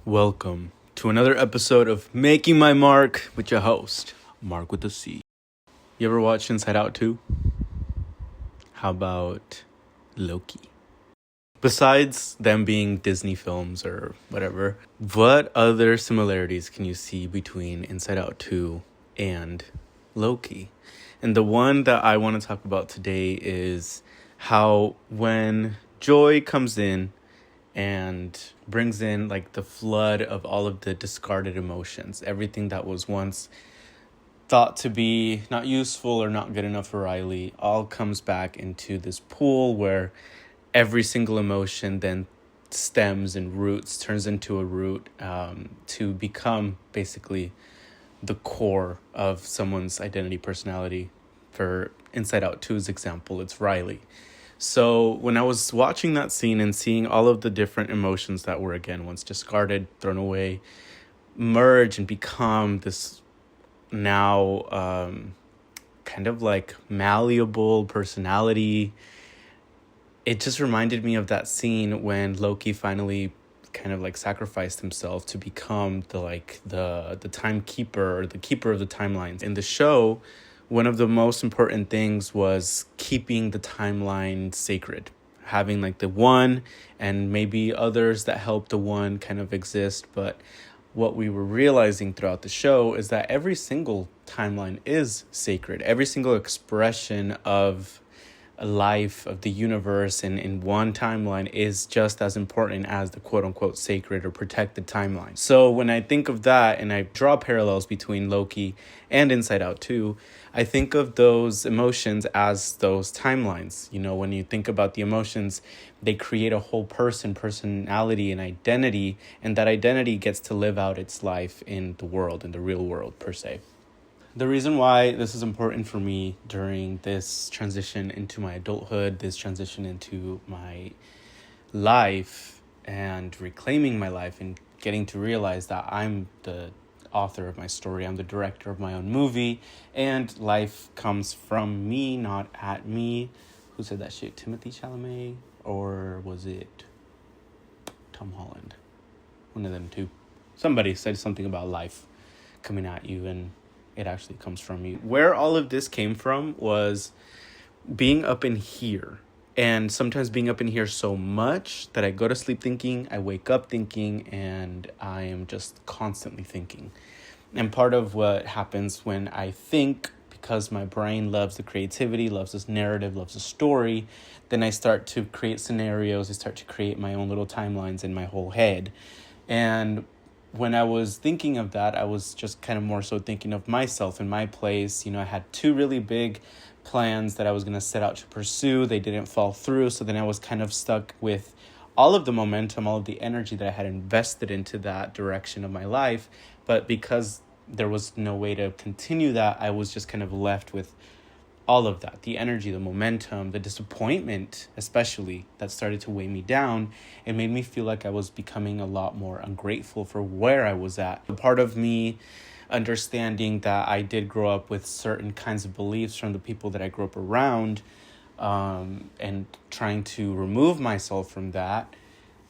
Welcome to another episode of Making My Mark with your host, Mark with a C. You ever watch Inside Out 2? How about Loki? Besides them being Disney films or whatever, what other similarities can you see between Inside Out 2 and Loki? And the one that I want to talk about today is how when joy comes in and brings in like the flood of all of the discarded emotions, everything that was once thought to be not useful or not good enough for Riley, all comes back into this pool where every single emotion then stems and roots, turns into a root to become basically the core of someone's identity, personality. For Inside Out 2's example, it's Riley. So when I was watching that scene and seeing all of the different emotions that were, again, once discarded, thrown away, merge and become this now kind of like malleable personality, it just reminded me of that scene when Loki finally kind of like sacrificed himself to become the timekeeper or the keeper of the timelines. In the show, one of the most important things was keeping the timeline sacred, having like the one and maybe others that help the one kind of exist. But what we were realizing throughout the show is that every single timeline is sacred. Every single expression of life, of the universe in one timeline is just as important as the quote unquote sacred or protected timeline. So when I think of that and I draw parallels between Loki and Inside Out 2, I think of those emotions as those timelines. You know, when you think about the emotions, they create a whole personality and identity, and that identity gets to live out its life in the world, in the real world per se. The reason why this is important for me during this transition into my adulthood, this transition into my life and reclaiming my life and getting to realize that I'm the author of my story, I'm the director of my own movie, and life comes from me, not at me. Who said that shit? Timothy Chalamet? Or was it Tom Holland? One of them two. Somebody said something about life coming at you and it actually comes from you. Where all of this came from was being up in here. And sometimes being up in here so much that I go to sleep thinking, I wake up thinking, and I am just constantly thinking. And part of what happens when I think, because my brain loves the creativity, loves this narrative, loves the story, then I start to create scenarios, I start to create my own little timelines in my whole head. And when I was thinking of that, I was just kind of more so thinking of myself in my place. You know, I had two really big plans that I was going to set out to pursue. They didn't fall through. So then I was kind of stuck with all of the momentum, all of the energy that I had invested into that direction of my life. But because there was no way to continue that, I was just kind of left with all of that, the energy, the momentum, the disappointment, especially, that started to weigh me down. It made me feel like I was becoming a lot more ungrateful for where I was at. A part of me understanding that I did grow up with certain kinds of beliefs from the people that I grew up around, and trying to remove myself from that,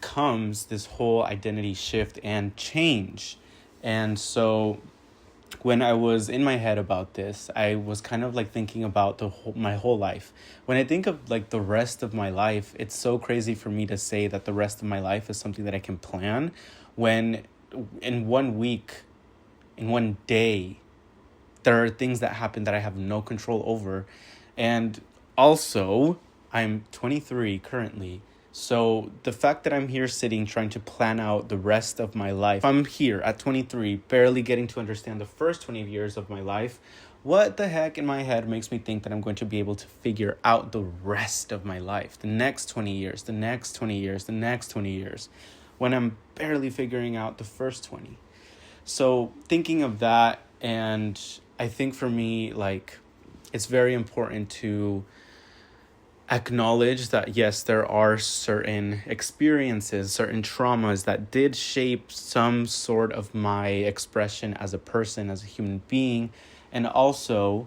comes this whole identity shift and change. And so when I was in my head about this, I was kind of like thinking about my whole life. When I think of like the rest of my life, it's so crazy for me to say that the rest of my life is something that I can plan when in 1 week, in 1 day, there are things that happen that I have no control over. And also, I'm 23 currently. So the fact that I'm here sitting trying to plan out the rest of my life, I'm here at 23, barely getting to understand the first 20 years of my life. What the heck in my head makes me think that I'm going to be able to figure out the rest of my life, the next 20 years, the next 20 years, the next 20 years, when I'm barely figuring out the first 20. So thinking of that, and I think for me, like, it's very important to acknowledge that, yes, there are certain experiences, certain traumas that did shape some sort of my expression as a person, as a human being, and also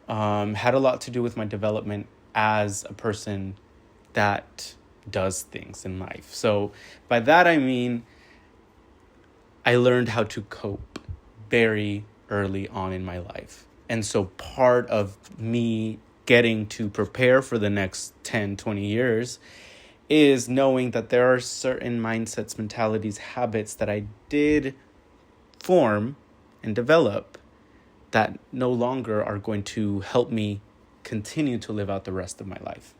had a lot to do with my development as a person that does things in life. So by that, I mean, I learned how to cope very early on in my life. And so part of me getting to prepare for the next 10, 20 years is knowing that there are certain mindsets, mentalities, habits that I did form and develop that no longer are going to help me continue to live out the rest of my life.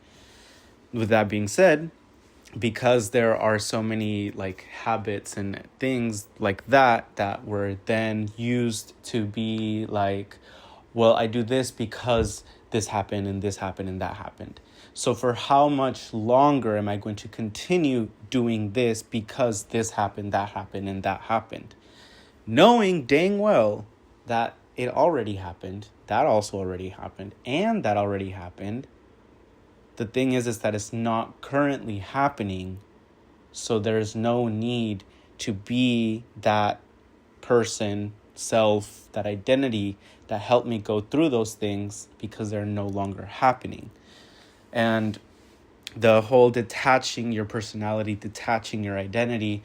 With that being said, because there are so many like habits and things like that were then used to be like, well, I do this because this happened and this happened and that happened. So for how much longer am I going to continue doing this because this happened, that happened, and that happened? Knowing dang well that it already happened, that also already happened, and that already happened. The thing is that it's not currently happening, so there's no need to be that person, self, that identity that helped me go through those things because they're no longer happening. And the whole detaching your personality, detaching your identity,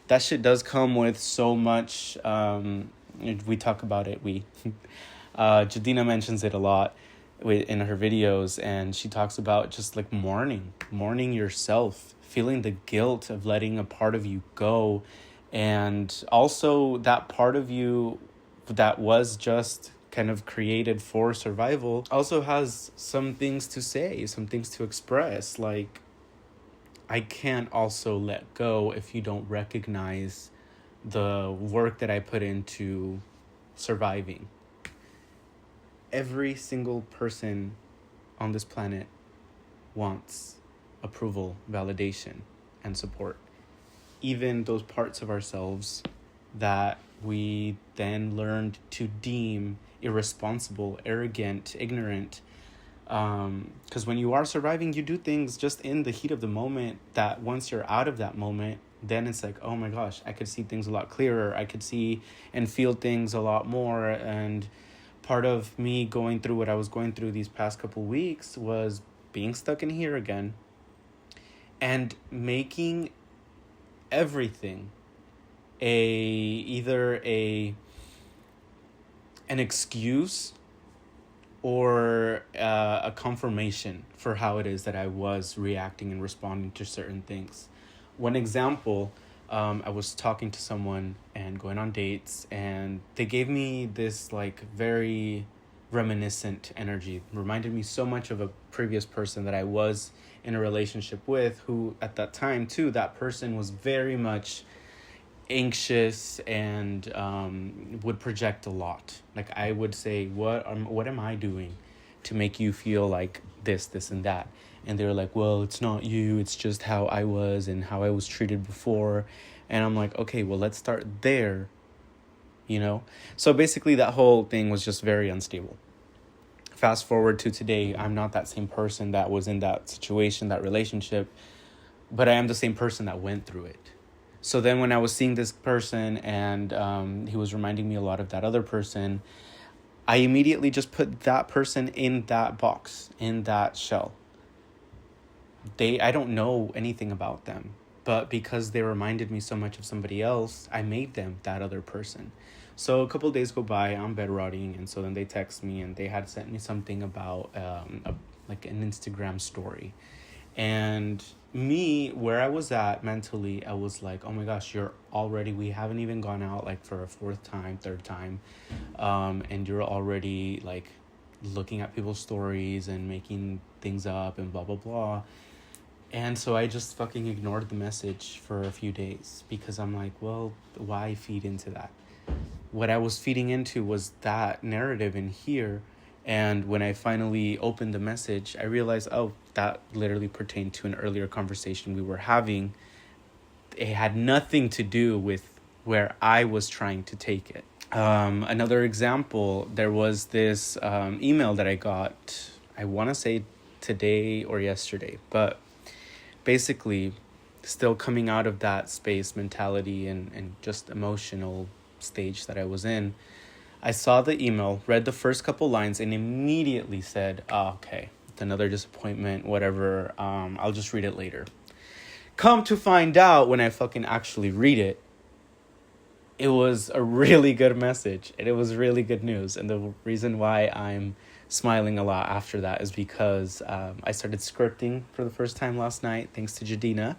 that shit does come with so much, we talk about it, Jadina mentions it a lot in her videos, and she talks about just like mourning yourself, feeling the guilt of letting a part of you go, and also that part of you that was just kind of created for survival also has some things to say, some things to express. Like, I can't also let go if you don't recognize the work that I put into surviving. Every single person on this planet wants approval, validation, and support. Even those parts of ourselves that we then learned to deem irresponsible, arrogant, ignorant. Because when you are surviving, you do things just in the heat of the moment that once you're out of that moment, then it's like, oh my gosh, I could see things a lot clearer. I could see and feel things a lot more. And part of me going through what I was going through these past couple weeks was being stuck in here again and making everything either an excuse or a confirmation for how it is that I was reacting and responding to certain things. One example, I was talking to someone and going on dates, and they gave me this like very reminiscent energy. Reminded me so much of a previous person that I was in a relationship with, who at that time too, that person was very much anxious and would project a lot. Like, I would say, what am I doing to make you feel like this and that? And they were like, well, it's not you, it's just how I was and how I was treated before. And I'm like, okay, well, let's start there, So basically that whole thing was just very unstable. Fast forward to today, I'm not that same person that was in that situation, that relationship, but I am the same person that went through it. So then when I was seeing this person and he was reminding me a lot of that other person, I immediately just put that person in that box, in that shell. I don't know anything about them, but because they reminded me so much of somebody else, I made them that other person. So a couple of days go by, I'm bed rotting, and so then they text me and they had sent me something about like an Instagram story. And me, where I was at mentally, I was like, oh my gosh, we haven't even gone out like for a third time. And you're already like looking at people's stories and making things up and blah, blah, blah. And so I just fucking ignored the message for a few days because I'm like, well, why feed into that? What I was feeding into was that narrative in here. And when I finally opened the message, I realized, oh, that literally pertained to an earlier conversation we were having. It had nothing to do with where I was trying to take it. Another example, there was this email that I got, I want to say today or yesterday, but basically still coming out of that space mentality and just emotional stage that I was in. I saw the email, read the first couple lines, and immediately said, oh, okay, it's another disappointment, whatever, I'll just read it later. Come to find out, when I fucking actually read it, it was a really good message and it was really good news. And the reason why I'm smiling a lot after that is because I started scripting for the first time last night, thanks to Jadina.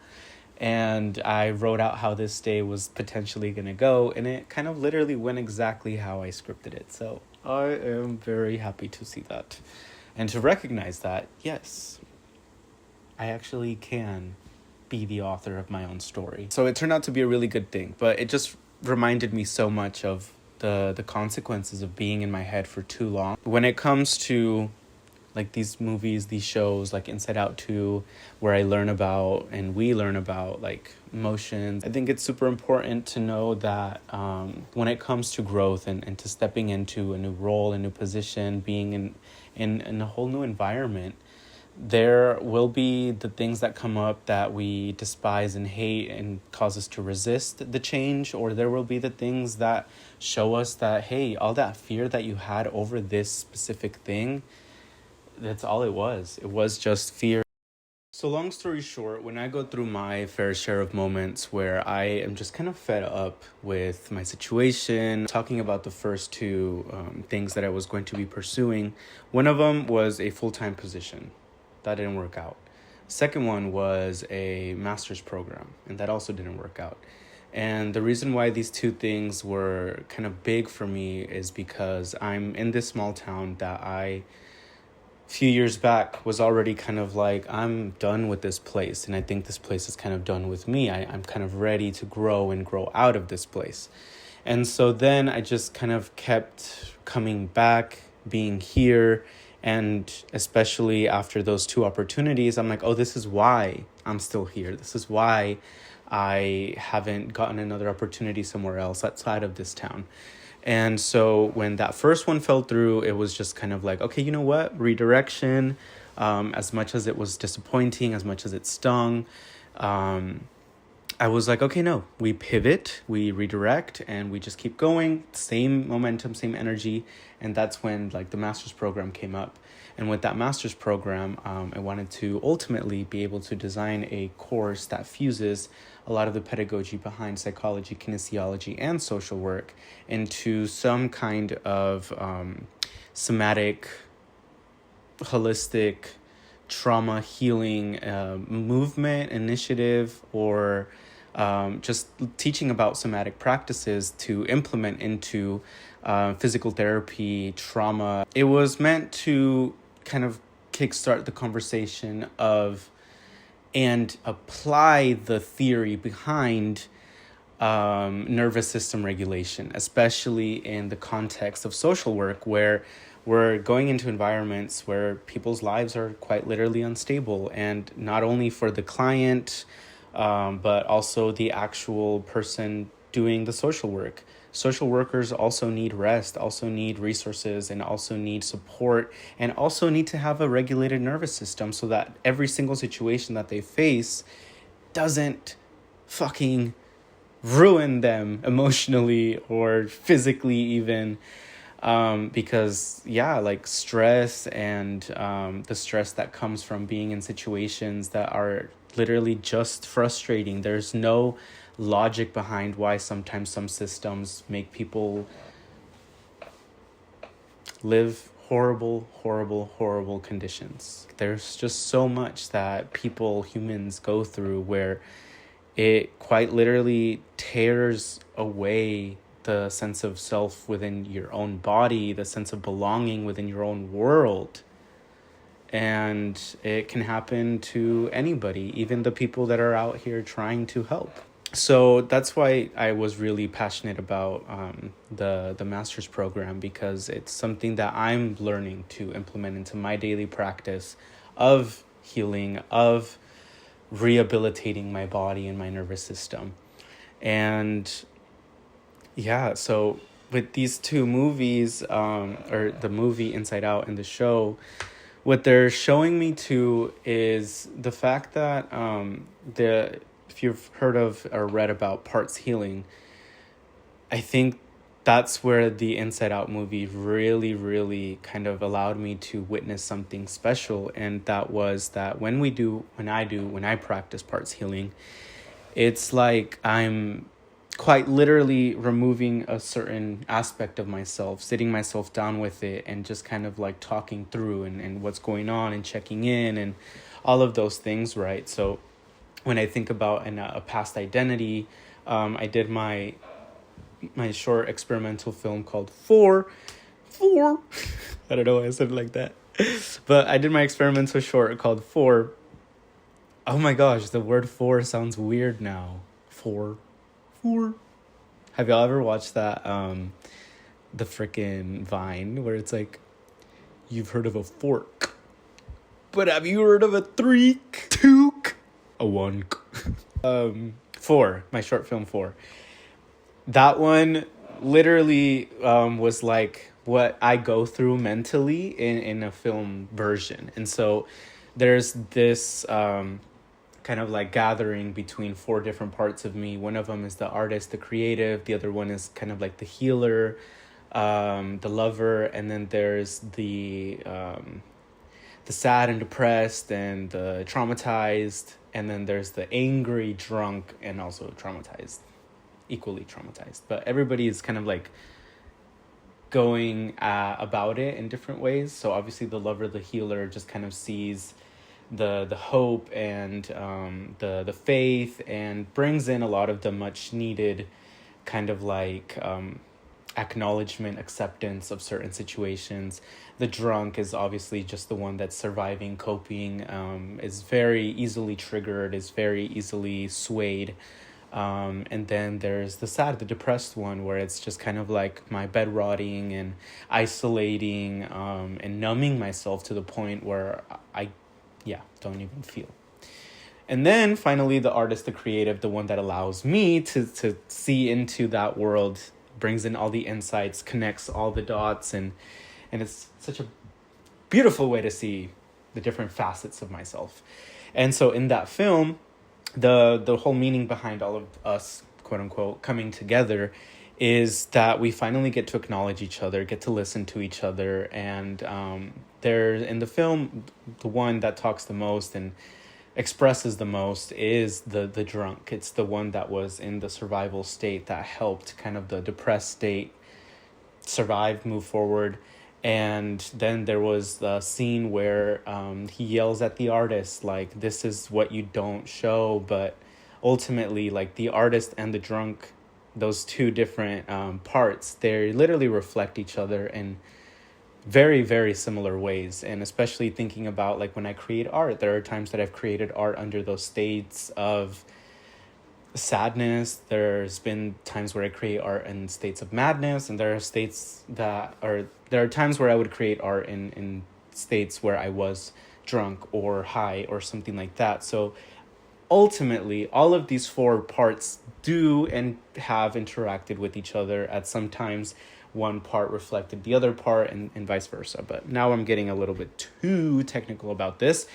And I wrote out how this day was potentially going to go, and it kind of literally went exactly how I scripted it. So I am very happy to see that and to recognize that, yes, I actually can be the author of my own story. So it turned out to be a really good thing, but it just reminded me so much of the consequences of being in my head for too long. When it comes to like these movies, these shows, like Inside Out 2, where I learn about and we learn about like emotions, I think it's super important to know that when it comes to growth and to stepping into a new role, a new position, being in a whole new environment, there will be the things that come up that we despise and hate and cause us to resist the change, or there will be the things that show us that, hey, all that fear that you had over this specific thing, that's all it was. It was just fear. So long story short, when I go through my fair share of moments where I am just kind of fed up with my situation, talking about the first two things that I was going to be pursuing, one of them was a full-time position. That didn't work out. Second one was a master's program, and that also didn't work out. And the reason why these two things were kind of big for me is because I'm in this small town that a few years back was already kind of like, I'm done with this place, and I think this place is kind of done with me. I'm kind of ready to grow and grow out of this place. And so then I just kind of kept coming back, being here, and especially after those two opportunities, I'm like, oh, this is why I'm still here. This is why I haven't gotten another opportunity somewhere else outside of this town. And so when that first one fell through, it was just kind of like, okay, you know what? Redirection. As much as it was disappointing, as much as it stung, I was like, okay, no, we pivot, we redirect, and we just keep going. Same momentum, same energy. And that's when like the master's program came up. And with that master's program, I wanted to ultimately be able to design a course that fuses a lot of the pedagogy behind psychology, kinesiology, and social work into some kind of somatic, holistic, trauma healing movement, initiative, or just teaching about somatic practices to implement into physical therapy, trauma. It was meant to kind of kickstart the conversation of and apply the theory behind nervous system regulation, especially in the context of social work, where we're going into environments where people's lives are quite literally unstable, and not only for the client, but also the actual person doing the social work. Social workers also need rest, also need resources, and also need support, and also need to have a regulated nervous system so that every single situation that they face doesn't fucking ruin them emotionally or physically even. Because like stress and the stress that comes from being in situations that are literally just frustrating. There's no logic behind why sometimes some systems make people live horrible conditions. There's just so much that humans go through where it quite literally tears away the sense of self within your own body, the sense of belonging within your own world. And it can happen to anybody, even the people that are out here trying to help. So that's why I was really passionate about the master's program, because it's something that I'm learning to implement into my daily practice of healing, of rehabilitating my body and my nervous system. And so with these two movies, or the movie Inside Out and the show, what they're showing me too is the fact that if you've heard of or read about parts healing, I think that's where the Inside Out movie really kind of allowed me to witness something special. And that was that when I practice parts healing, it's like I'm quite literally removing a certain aspect of myself, sitting myself down with it and just kind of like talking through and what's going on and checking in and all of those things, right? So when I think about a past identity, I did my short experimental film called Four. I don't know why I said it like that. But I did my experimental short called Four. Oh my gosh, the word four sounds weird now. Four. Have y'all ever watched that, the freaking Vine where it's like, you've heard of a fork, but have you heard of a threek, took, a one? Four, my short film Four. That one literally was like what I go through mentally in a film version. And so there's this kind of like gathering between four different parts of me. One of them is the artist, the creative. The other one is kind of like the healer, the lover. And then there's the sad and depressed and the traumatized. And then there's the angry, drunk, and also traumatized, equally traumatized. But everybody is kind of like going about it in different ways. So obviously the lover, the healer, just kind of sees the hope and the faith, and brings in a lot of the much needed kind of like acknowledgement, acceptance of certain situations. The drunk is obviously just the one that's surviving, coping, is very easily triggered, is very easily swayed. And then there's the sad, the depressed one, where it's just kind of like my bed rotting and isolating, and numbing myself to the point where I don't even feel. And then finally the artist, the creative, the one that allows me to see into that world, brings in all the insights, connects all the dots, and it's such a beautiful way to see the different facets of myself. And so in that film, the whole meaning behind all of us, quote unquote, coming together is that we finally get to acknowledge each other, get to listen to each other. And there in the film, the one that talks the most and expresses the most is the drunk. It's the one that was in the survival state that helped kind of the depressed state survive, move forward. And then there was the scene where he yells at the artist, like, this is what you don't show. But ultimately, like, the artist and the drunk, those two different parts, they literally reflect each other in very, very similar ways. And especially thinking about, like, when I create art, there are times that I've created art under those states of sadness. There's been times where I create art in states of madness, and there are times where I would create art in states where I was drunk or high or something like that. So ultimately, all of these four parts do and have interacted with each other at some times. One part reflected the other part, and vice versa. But now I'm getting a little bit too technical about this.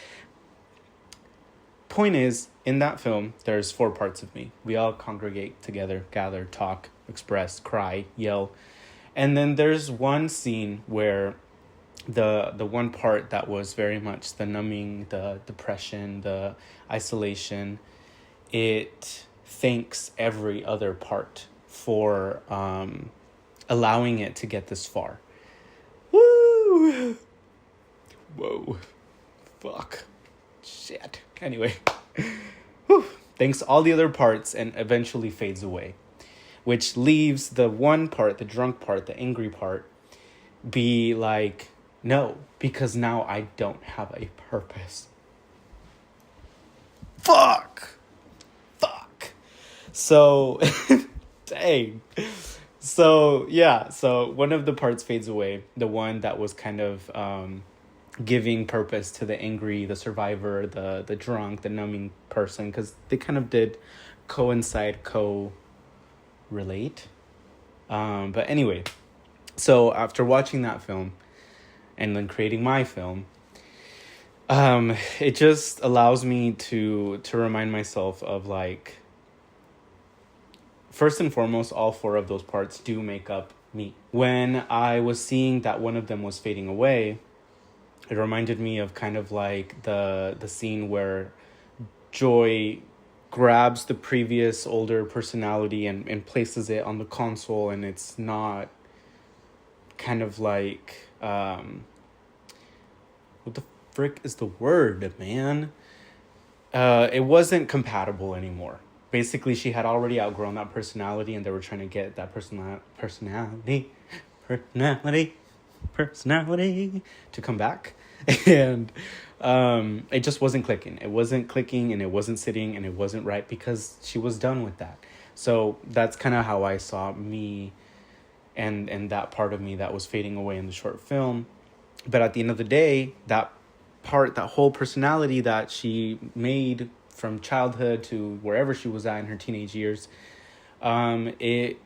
Point is, in that film, there's four parts of me. We all congregate together, gather, talk, express, cry, yell. And then there's one scene where the one part that was very much the numbing, the depression, the isolation, it thanks every other part for allowing it to get this far. Woo! Whoa. Fuck. Shit. Anyway. Whew. Thanks all the other parts, and eventually fades away. Which leaves the one part, the drunk part, the angry part, be like, no, because now I don't have a purpose. Fuck. So, dang. So, yeah, so one of the parts fades away. The one that was kind of giving purpose to the angry, the survivor, the drunk, the numbing person, because they kind of did coincide, relate. But anyway, so after watching that film and then creating my film, it just allows me to remind myself of, like, first and foremost, all four of those parts do make up me. When I was seeing that one of them was fading away, it reminded me of kind of like the scene where Joy grabs the previous older personality and places it on the console, and it's not kind of like what the frick is the word, man? It wasn't compatible anymore. Basically, she had already outgrown that personality, and they were trying to get that personality to come back. And it just wasn't clicking. It wasn't clicking, and it wasn't sitting, and it wasn't right because she was done with that. So that's kind of how I saw me and that part of me that was fading away in the short film. But at the end of the day, that whole personality that she made from childhood to wherever she was at in her teenage years, it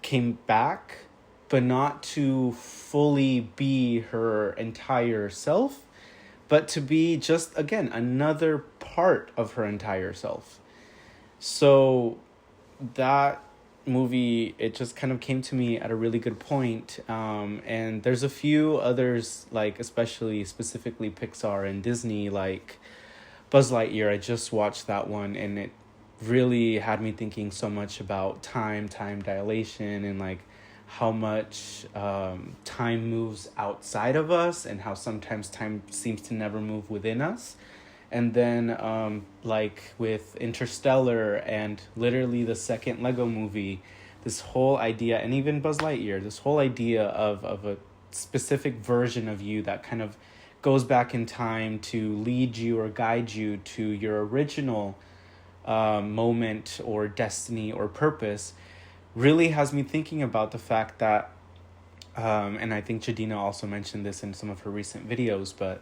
came back, but not to fully be her entire self, but to be just, again, another part of her entire self. So that movie, it just kind of came to me at a really good point. And there's a few others, like specifically Pixar and Disney, like Buzz Lightyear. I just watched that one, and it really had me thinking so much about time dilation, and like how much time moves outside of us, and how sometimes time seems to never move within us. And then like with Interstellar and literally the second Lego movie, this whole idea, and even Buzz Lightyear, this whole idea of a specific version of you that kind of goes back in time to lead you or guide you to your original moment or destiny or purpose, really has me thinking about the fact that, and I think Jadina also mentioned this in some of her recent videos, but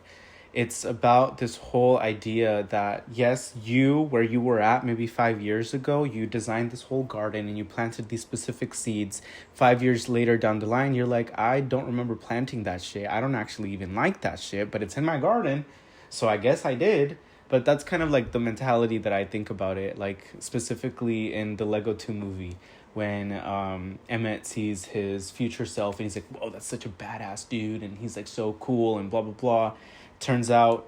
it's about this whole idea that, yes, where you were at maybe 5 years ago, you designed this whole garden and you planted these specific seeds. 5 years later down the line, you're like, I don't remember planting that shit. I don't actually even like that shit, but it's in my garden, so I guess I did. But that's kind of like the mentality that I think about it, like specifically in the Lego 2 movie, when Emmett sees his future self and he's like, whoa, that's such a badass dude, and he's like so cool and blah, blah, blah. Turns out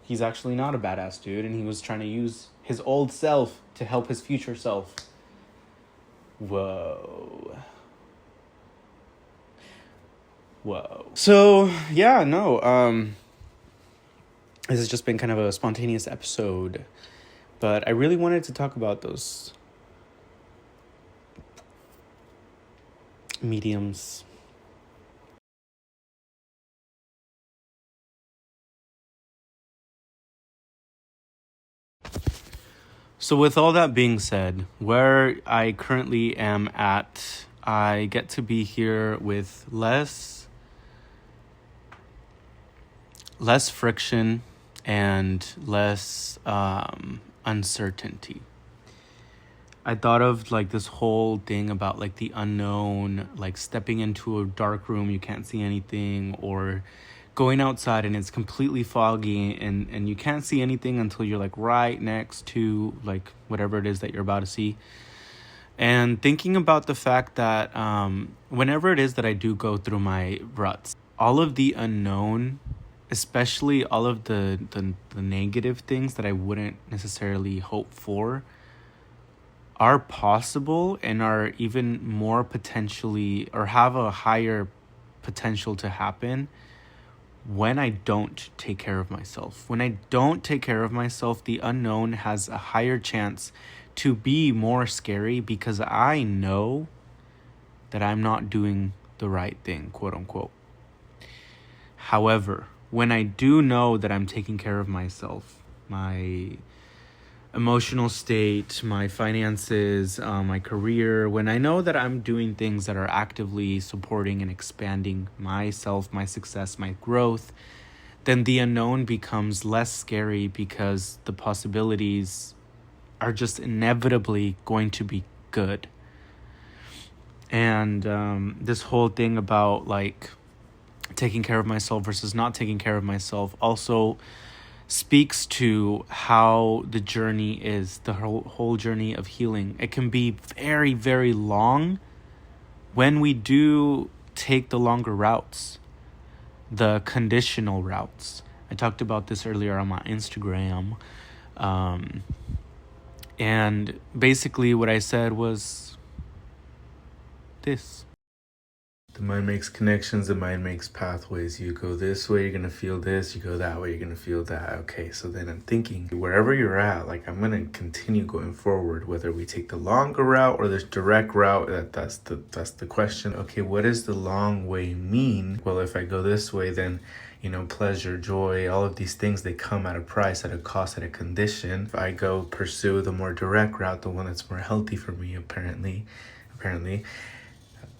he's actually not a badass dude, and he was trying to use his old self to help his future self. Whoa. So, yeah, no, this has just been kind of a spontaneous episode, but I really wanted to talk about those mediums. So with all that being said, where I currently am at, I get to be here with less friction and less uncertainty. I thought of like this whole thing about like the unknown, like stepping into a dark room, you can't see anything, or going outside and it's completely foggy and you can't see anything until you're like right next to like whatever it is that you're about to see. And thinking about the fact that whenever it is that I do go through my ruts, all of the unknown, especially all of the negative things that I wouldn't necessarily hope for, are possible and are even more potentially, or have a higher potential to happen when I don't take care of myself. When I don't take care of myself, the unknown has a higher chance to be more scary, because I know that I'm not doing the right thing, quote unquote. However, when I do know that I'm taking care of myself, my emotional state, my finances, my career, when I know that I'm doing things that are actively supporting and expanding myself, my success, my growth, then the unknown becomes less scary, because the possibilities are just inevitably going to be good. And this whole thing about like taking care of myself versus not taking care of myself also speaks to how the journey is, the whole journey of healing. It can be very, very long when we do take the longer routes, the conditional routes. I talked about this earlier on my Instagram. And basically what I said was this. The mind makes connections, the mind makes pathways. You go this way, you're going to feel this. You go that way, you're going to feel that. Okay, so then I'm thinking, wherever you're at, like I'm going to continue going forward, whether we take the longer route or this direct route, that's the question. Okay, what does the long way mean? Well, if I go this way, then, you know, pleasure, joy, all of these things, they come at a price, at a cost, at a condition. If I go pursue the more direct route, the one that's more healthy for me, apparently,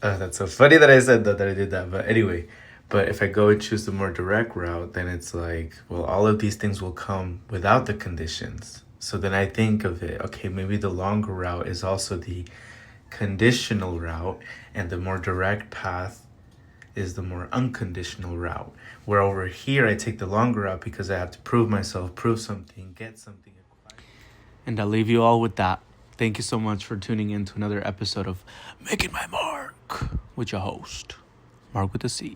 that's so funny that I said that I did that. But anyway, but if I go and choose the more direct route, then it's like, well, all of these things will come without the conditions. So then I think of it, okay, maybe the longer route is also the conditional route, and the more direct path is the more unconditional route. Where over here, I take the longer route because I have to prove myself, prove something, get something. And I'll leave you all with that. Thank you so much for tuning in to another episode of Making My Mark with your host, Marc with a C.